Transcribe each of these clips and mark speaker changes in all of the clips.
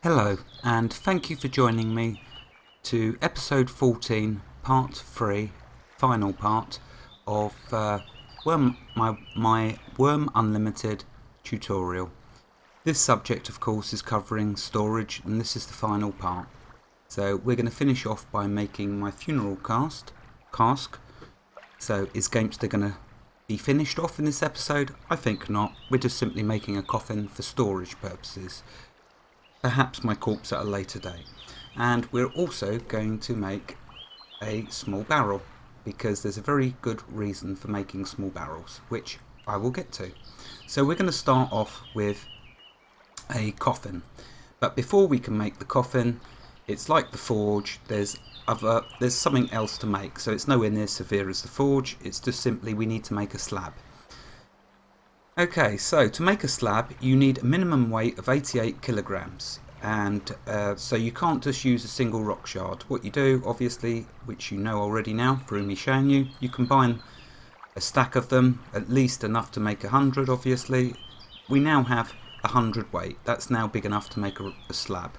Speaker 1: Hello, and thank you for joining me to episode 14, part 3, final part of my Wurm Unlimited tutorial. This subject, of course, is covering storage, and this is the final part. So we're going to finish off by making my funeral cask. So is Gamester going to be finished off in this episode? I think not. We're just simply making a coffin for storage purposes. Perhaps my corpse at a later date. And we're also going to make a small barrel, because there's a very good reason for making small barrels, which I will get to. So we're going to start off with a coffin. But before we can make the coffin, it's like the forge, there's something else to make. So it's nowhere near severe as the forge, it's just simply we need to make a slab. Okay, so to make a slab you need a minimum weight of 88 kilograms, and so you can't just use a single rock shard. What you do, obviously, which you know already now through me showing you, you combine a stack of them, at least enough to make 100. Obviously we now have 100 weight, that's now big enough to make a slab.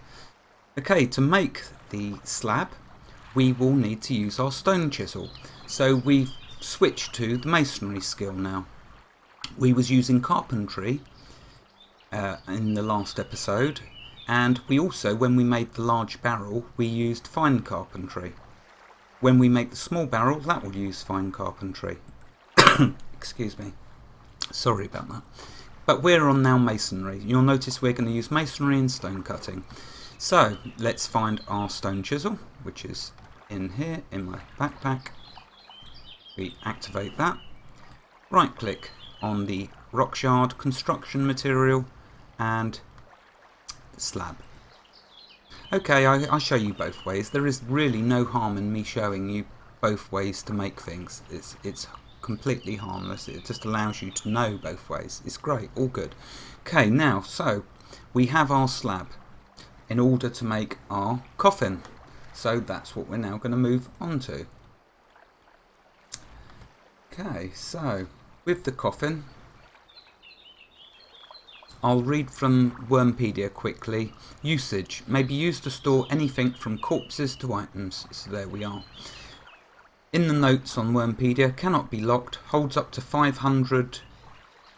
Speaker 1: Okay, to make the slab we will need to use our stone chisel, so we've switched to the masonry skill now. We was using carpentry in the last episode, and we also, when we made the large barrel, we used fine carpentry. When we make the small barrel, that will use fine carpentry. Excuse me, sorry about that. But we're on now masonry. You'll notice we're going to use masonry and stone cutting. So let's find our stone chisel, which is in here in my backpack. We activate that, right click on the rock shard, construction material, and the slab. Okay, I show you both ways. There is really no harm in me showing you both ways to make things. It's completely harmless. It just allows you to know both ways. It's great, all good. Okay, now, so we have our slab in order to make our coffin. So that's what we're now going to move on to. Okay, so with the coffin, I'll read from Wurmpedia quickly. Usage may be used to store anything from corpses to items. So there we are. In the notes on Wurmpedia, cannot be locked, holds up to 500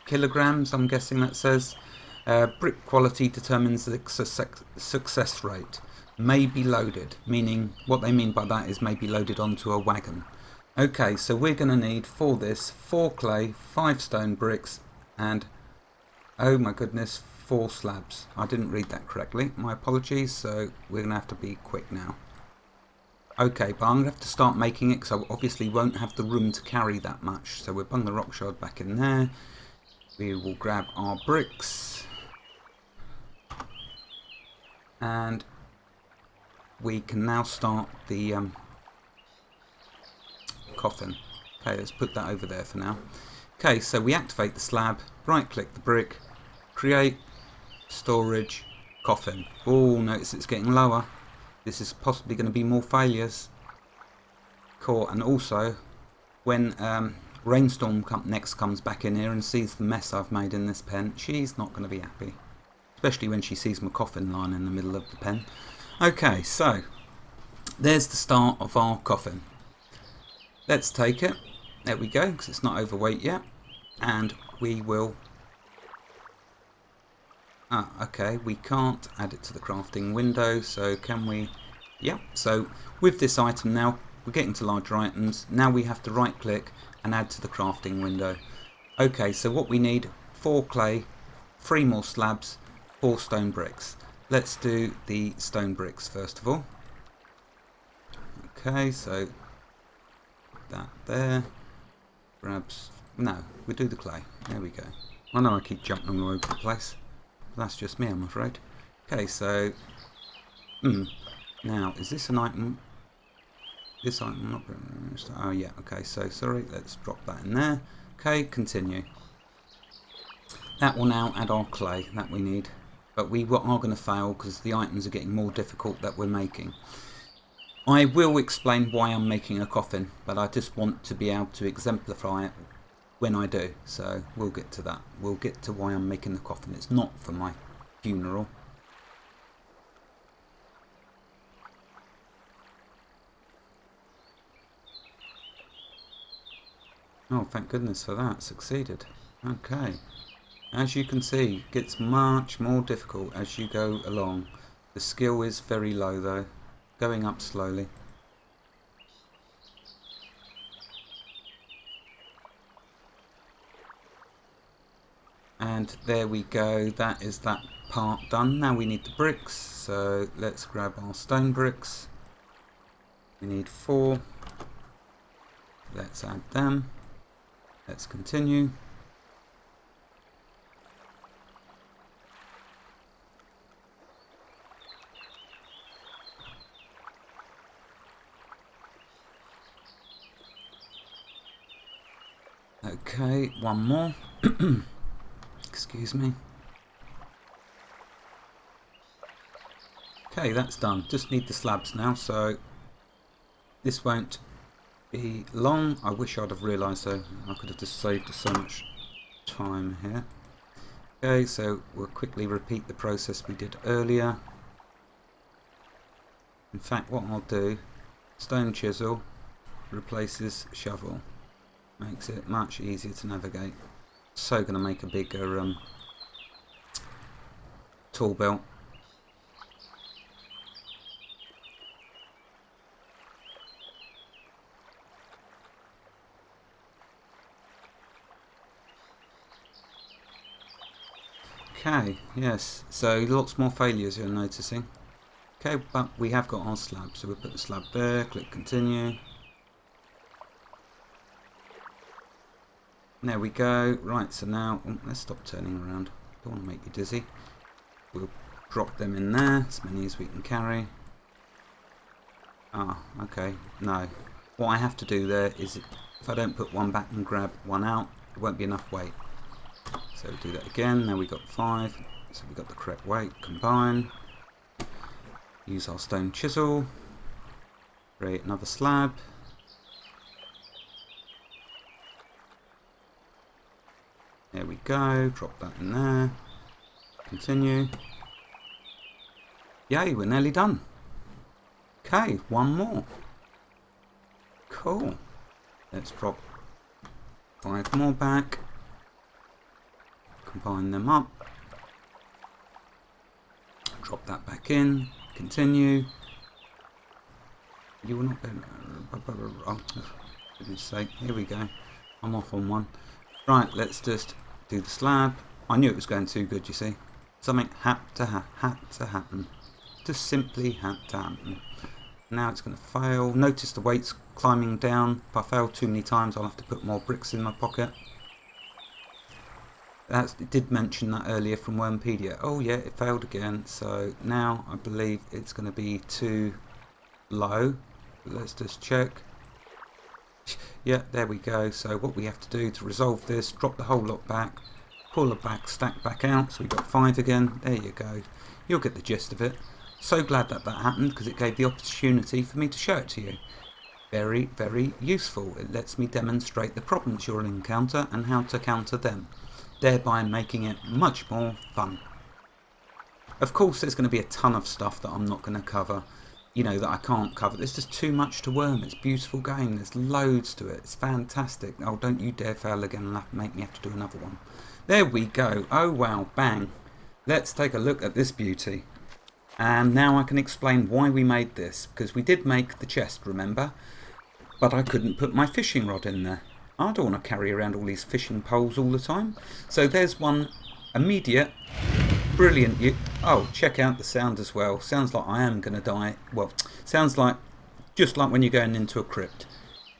Speaker 1: kilograms, I'm guessing that says. Brick quality determines the success rate. May be loaded, meaning what they mean by that is may be loaded onto a wagon. Okay, so we're going to need for this 4 clay, 5 stone bricks, and oh my goodness, 4 slabs. I didn't read that correctly, my apologies, so we're going to have to be quick now. Okay, but I'm going to have to start making it because I obviously won't have the room to carry that much. So we'll bung the rock shard back in there. We will grab our bricks. And we can now start the coffin. Okay, let's put that over there for now. Okay, so we activate the slab, right click the brick, create, storage, coffin. Oh, notice it's getting lower. This is possibly going to be more failures. Cool, and also when Rainstorm next comes back in here and sees the mess I've made in this pen, she's not going to be happy. Especially when she sees my coffin lying in the middle of the pen. Okay, so there's the start of our coffin. Let's take it. There we go, because it's not overweight yet. And we will... okay, we can't add it to the crafting window, so can we... Yeah, so with this item now, we're getting to larger items. Now we have to right click and add to the crafting window. Okay, so what we need, 4 clay, 3 more slabs, 4 stone bricks. Let's do the stone bricks first of all. Okay, so that there grabs, no, we do the clay. There we go. I know I keep jumping all over the place. That's just me, I'm afraid. Okay, so now is this an item? This item not. Oh yeah. Okay, so sorry. Let's drop that in there. Okay, continue. That will now add our clay that we need, but we are going to fail because the items are getting more difficult that we're making. I will explain why I'm making a coffin, but I just want to be able to exemplify it when I do, so we'll get to that. We'll get to why I'm making the coffin. It's not for my funeral. Oh, thank goodness for that. Succeeded. Okay. As you can see, it gets much more difficult as you go along. The skill is very low though, going up slowly. And there we go, that is that part done. Now we need the bricks, so let's grab our stone bricks. We need 4. Let's add them. Let's continue. Okay, one more. Excuse me. Okay, that's done. Just need the slabs now, so this won't be long. I wish I'd have realised though. I could have just saved us so much time here. Okay, so we'll quickly repeat the process we did earlier. In fact, what I'll do, stone chisel replaces shovel. Makes it much easier to navigate. So going to make a bigger tool belt. Okay, yes, so lots more failures you're noticing. Okay, but we have got our slab, so we'll put the slab there, click continue. There we go. Right, so now let's stop turning around. Don't want to make you dizzy. We'll drop them in there, as many as we can carry. Ah, okay. No. What I have to do there is, if I don't put one back and grab one out, it won't be enough weight. So we'll do that again. Now we got 5. So we got the correct weight. Combine. Use our stone chisel. Create another slab. There we go, drop that in there, continue. Yay, we're nearly done. Okay, one more. Cool. Let's drop 5 more back. Combine them up. Drop that back in, continue. You will not be... Oh, for goodness sake, here we go. I'm off on one. Right, let's just do the slab. I knew it was going too good, you see. Something had to happen. Just simply had to happen. Now it's going to fail. Notice the weight's climbing down. If I fail too many times, I'll have to put more bricks in my pocket. It did mention that earlier from Wurmpedia. Oh yeah, it failed again. So now I believe it's going to be too low. Let's just check. Yeah, there we go. So what we have to do to resolve this, drop the whole lot back, pull the back stack back out, so we got 5 again. There you go. You'll get the gist of it. So glad that that happened, because it gave the opportunity for me to show it to you. Very, very useful. It lets me demonstrate the problems you'll encounter and how to counter them, thereby making it much more fun. Of course, there's going to be a ton of stuff that I'm not going to cover. You know, that I can't cover. There's just too much to Wurm. It's a beautiful game. There's loads to it. It's fantastic. Oh, don't you dare fail again and make me have to do another one. There we go. Oh, wow. Bang. Let's take a look at this beauty. And now I can explain why we made this. Because we did make the chest, remember? But I couldn't put my fishing rod in there. I don't want to carry around all these fishing poles all the time. So there's one immediate... Brilliant. Oh, check out the sound as well. Sounds like I am going to die. Well, sounds like just like when you're going into a crypt.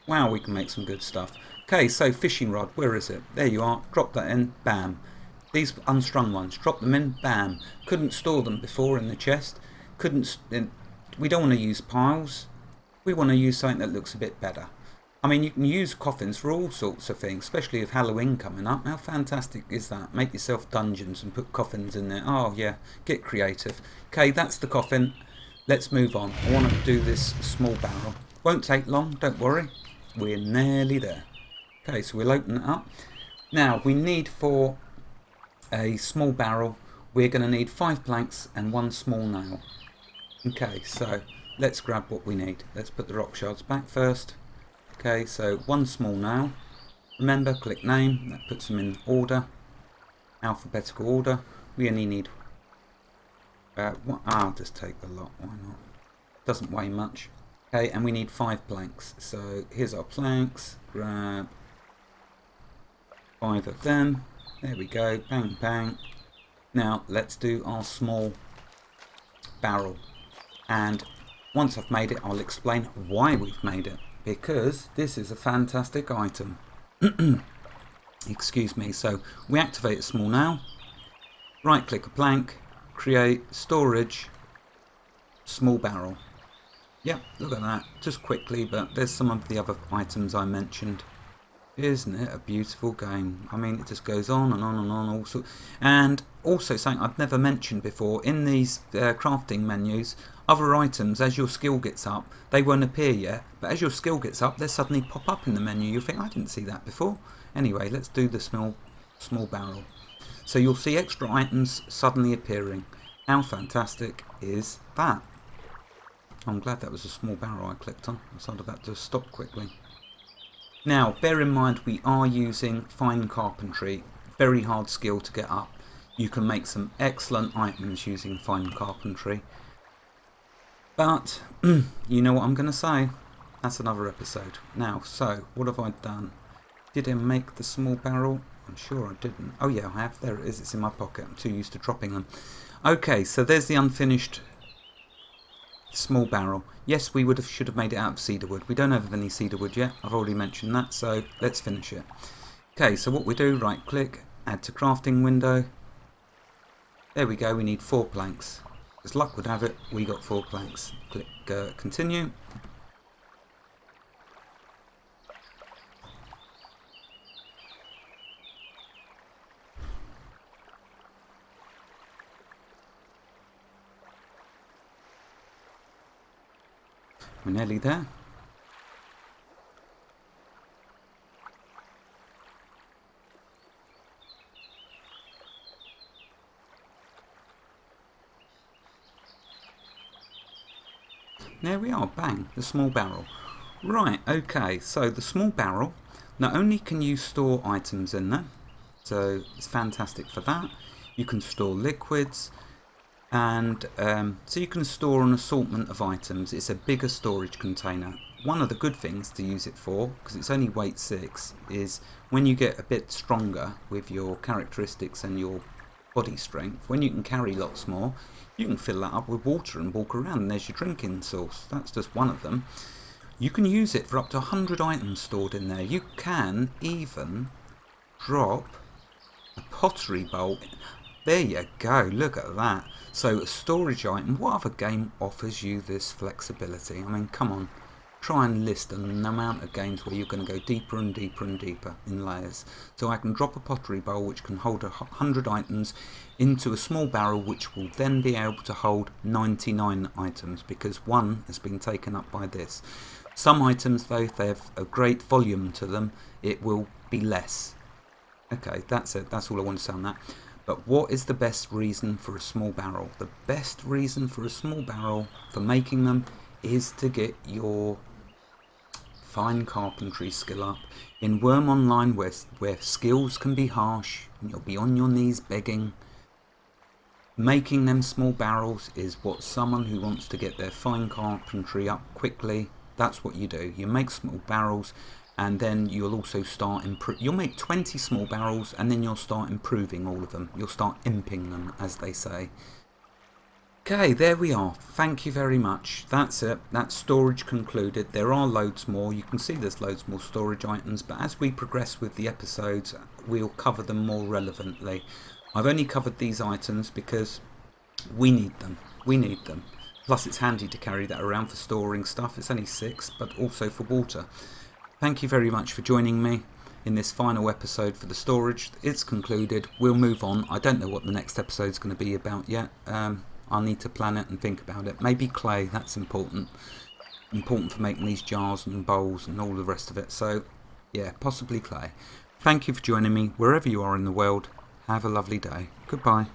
Speaker 1: Wow, we can make some good stuff. Okay, so fishing rod, where is it? There you are. Drop that in. Bam. These unstrung ones, drop them in. Bam. Couldn't store them before in the chest. We don't want to use piles. We want to use something that looks a bit better. I mean, you can use coffins for all sorts of things, especially with Halloween coming up. How fantastic is that? Make yourself dungeons and put coffins in there. Oh, yeah, get creative. Okay, that's the coffin. Let's move on. I want to do this small barrel. Won't take long, don't worry. We're nearly there. Okay, so we'll open it up. Now, we need for a small barrel, we're going to need 5 planks and 1 small nail. Okay, so let's grab what we need. Let's put the rock shards back first. Okay, so 1 small nail. Remember, click name, that puts them in order, alphabetical order. We only need, I'll just take the lot, why not? Doesn't weigh much. Okay, and we need 5 planks. So here's our planks, grab 5 of them. There we go, bang, bang. Now let's do our small barrel. And once I've made it, I'll explain why we've made it. Because this is a fantastic item. Excuse me. So we activate small now. Right click a plank. Create storage. Small barrel. Yep, look at that. Just quickly, but there's some of the other items I mentioned. Isn't it a beautiful game? I mean, it just goes on and on and on. Also, and also something I've never mentioned before, in these crafting menus, other items, as your skill gets up, they won't appear yet, but as your skill gets up, they suddenly pop up in the menu. You'll think, I didn't see that before. Anyway, let's do the small barrel. So you'll see extra items suddenly appearing. How fantastic is that? I'm glad that was a small barrel I clicked on. I was about to stop quickly. Now, bear in mind we are using fine carpentry, very hard skill to get up. You can make some excellent items using fine carpentry. But, you know what I'm going to say. That's another episode. Now, so, what have I done? Did I make the small barrel? I'm sure I didn't. Oh yeah, I have. There it is. It's in my pocket. I'm too used to dropping them. Okay, so there's the unfinished small barrel. Yes, we should have made it out of cedar wood. We don't have any cedar wood yet. I've already mentioned that, so let's finish it. Okay, so what we do, right click, add to crafting window. There we go, we need 4 planks. As luck would have it, we got 4 planks. Click continue. We're nearly there. There we are, bang, the small barrel. Right, okay, so the small barrel, not only can you store items in there, so it's fantastic for that. You can store liquids, and so you can store an assortment of items. It's a bigger storage container. One of the good things to use it for, because it's only weight 6, is when you get a bit stronger with your characteristics and your body strength, when you can carry lots more, you can fill that up with water and walk around, and there's your drinking source. That's just one of them. You can use it for up to 100 items stored in there. You can even drop a pottery bowl. There you go, look at that. So a storage item, what other game offers you this flexibility? I mean, come on, try and list an amount of games where you're going to go deeper and deeper and deeper in layers. So I can drop a pottery bowl which can hold 100 items into a small barrel which will then be able to hold 99 items because one has been taken up by this. Some items though, if they have a great volume to them, it will be less. Okay, that's it, that's all I want to say on that. But what is the best reason for a small barrel? The best reason for a small barrel, for making them, is to get your fine carpentry skill up. In Wurm Online, where skills can be harsh, and you'll be on your knees begging, making them small barrels is what someone who wants to get their fine carpentry up quickly, that's what you do. You make small barrels, and then you'll also start you'll make 20 small barrels, and then you'll start improving all of them. You'll start imping them, as they say. Okay, there we are. Thank you very much. That's it. That's storage concluded. There are loads more. You can see there's loads more storage items, but as we progress with the episodes, we'll cover them more relevantly. I've only covered these items because we need them. We need them. Plus it's handy to carry that around for storing stuff. It's only 6, but also for water. Thank you very much for joining me in this final episode for the storage. It's concluded. We'll move on. I don't know what the next episode is going to be about yet. I'll need to plan it and think about it. Maybe clay, that's important. Important for making these jars and bowls and all the rest of it. So, yeah, possibly clay. Thank you for joining me wherever you are in the world. Have a lovely day. Goodbye.